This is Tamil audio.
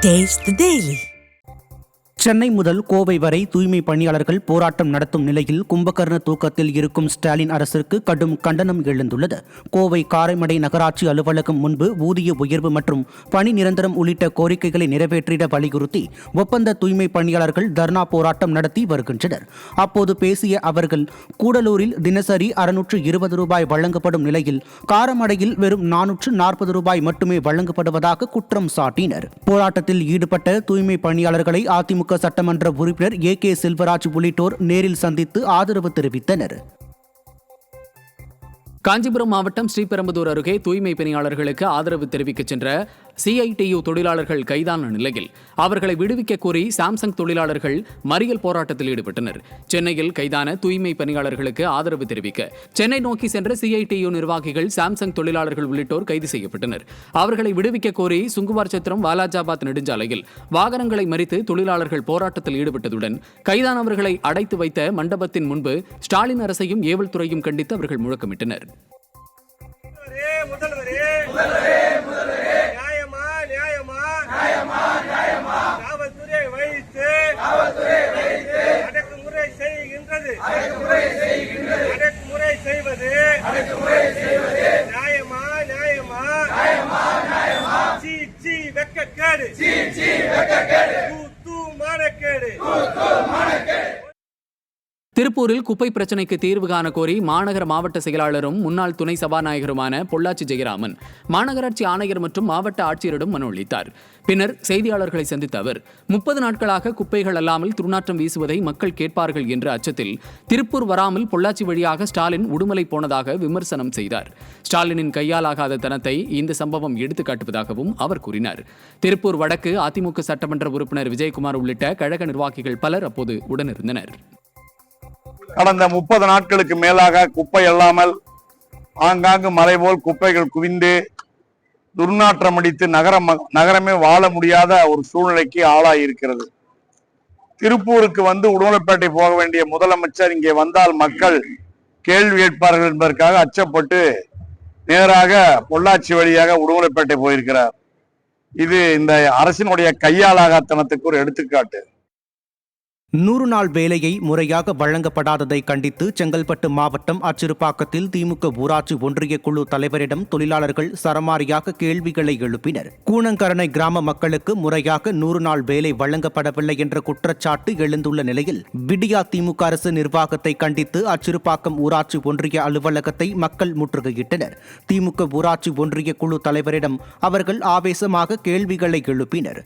Taste the Daily. சென்னை முதல் கோவை வரை தூய்மை பணியாளர்கள் போராட்டம் நடத்தும் நிலையில் கும்பகர்ண தூக்கத்தில் இருக்கும் ஸ்டாலின் அரசிற்கு கடும் கண்டனம் எழுந்துள்ளது. கோவை காரைமடை நகராட்சி அலுவலகம் முன்பு ஊதிய உயர்வு மற்றும் பணி நிரந்தரம் உள்ளிட்ட கோரிக்கைகளை நிறைவேற்றிட வலியுறுத்தி ஒப்பந்த தூய்மை பணியாளர்கள் தர்ணா போராட்டம் நடத்தி வருகின்றனர். அப்போது பேசிய அவர்கள், கூடலூரில் தினசரி 620 ரூபாய் வழங்கப்படும் நிலையில் காரமடையில் வெறும் 440 ரூபாய் மட்டுமே வழங்கப்படுவதாக குற்றம் சாட்டினர். போராட்டத்தில் ஈடுபட்ட தூய்மை பணியாளர்களை அதிமுக சட்டமன்ற உறுப்பினர் ஏ.கே. செல்வராஜ் உள்ளிட்டோர் நேரில் சந்தித்து ஆதரவு தெரிவித்தனர். காஞ்சிபுரம் மாவட்டம் ஸ்ரீபெரும்புதூர் அருகே தூய்மை பணியாளர்களுக்கு ஆதரவு தெரிவிக்க சென்ற CITU தொழிலாளர்கள் கைதான நிலையில் அவர்களை விடுவிக்க கோரி சாம்சங் தொழிலாளர்கள் மறியல் போராட்டத்தில் ஈடுபட்டனர். சென்னையில் கைதான தூய்மை பணியாளர்களுக்கு ஆதரவு தெரிவிக்க சென்னை நோக்கி சென்ற CITU நிர்வாகிகள், சாம்சங் தொழிலாளர்கள் உள்ளிட்டோர் கைது செய்யப்பட்டனர். அவர்களை விடுவிக்க கோரி சுங்குவார் சத்திரம் வாலாஜாபாத் நெடுஞ்சாலையில் வாகனங்களை மறித்து தொழிலாளர்கள் போராட்டத்தில் ஈடுபட்டதுடன் கைதானவர்களை அடைத்து வைத்த மண்டபத்தின் முன்பு ஸ்டாலின் அரசையும் ஏவல் துறையும் கண்டித்து அவர்கள் முழக்கமிட்டனர். திருப்பூரில் குப்பை பிரச்சினைக்கு தீர்வு காண கோரி மாநகர மாவட்ட செயலாளரும் முன்னாள் துணை சபாநாயகருமான பொள்ளாச்சி ஜெயராமன் மாநகராட்சி ஆணையர் மற்றும் மாவட்ட ஆட்சியரிடம் மனு அளித்தார். பின்னர் செய்தியாளர்களை சந்தித்த அவர், 30 நாட்களாக குப்பைகள் அல்லாமல் துர்நாற்றம் வீசுவதை மக்கள் கேட்பார்கள் என்ற அச்சத்தில் திருப்பூர் வராமல் பொள்ளாச்சி வழியாக ஸ்டாலின் உடுமலை போனதாக விமர்சனம் செய்தார். ஸ்டாலினின் கையாலாகாத தனத்தை இந்த சம்பவம் எடுத்துக்காட்டுவதாகவும் அவர் கூறினார். திருப்பூர் வடக்கு அதிமுக சட்டமன்ற உறுப்பினர் விஜயகுமார் உள்ளிட்ட கழக நிர்வாகிகள் பலர் அப்போது உடனிருந்தனர். கடந்த 30 நாட்களுக்கு மேலாக குப்பை இல்லாமல் ஆங்காங்கு மலை போல் குப்பைகள் குவிந்து துர்நாற்றம் அடித்து நகரமே வாழ முடியாத ஒரு சூழ்நிலைக்கு ஆளாயிருக்கிறது. திருப்பூருக்கு வந்து உடுமலைப்பேட்டை போக வேண்டிய முதலமைச்சர் இங்கே வந்தால் மக்கள் கேள்வி கேட்பார்கள் என்பதற்காக அச்சப்பட்டு நேராக பொள்ளாச்சி வழியாக உடுமலைப்பேட்டை போயிருக்கிறார். இது இந்த அரசினுடைய கையாலாகத்தனத்துக்கு ஒரு எடுத்துக்காட்டு. 100 நாள் வேலையை முறையாக வழங்கப்படாததை கண்டித்து செங்கல்பட்டு மாவட்டம் அச்சிறுபாக்கத்தில் திமுக ஊராட்சி ஒன்றிய குழு தலைவரிடம் தொழிலாளர்கள் சரமாரியாக கேள்விகளை எழுப்பினர். கூனங்கரணை கிராம மக்களுக்கு முறையாக 100 நாள் வேலை வழங்கப்படவில்லை என்ற குற்றச்சாட்டு எழுந்துள்ள நிலையில் விடியா திமுக அரசு நிர்வாகத்தை கண்டித்து அச்சிறுபாக்கம் ஊராட்சி ஒன்றிய அலுவலகத்தை மக்கள் முற்றுகையிட்டனர். திமுக ஊராட்சி ஒன்றிய குழு தலைவரிடம் அவர்கள் ஆவேசமாக கேள்விகளை எழுப்பினர்.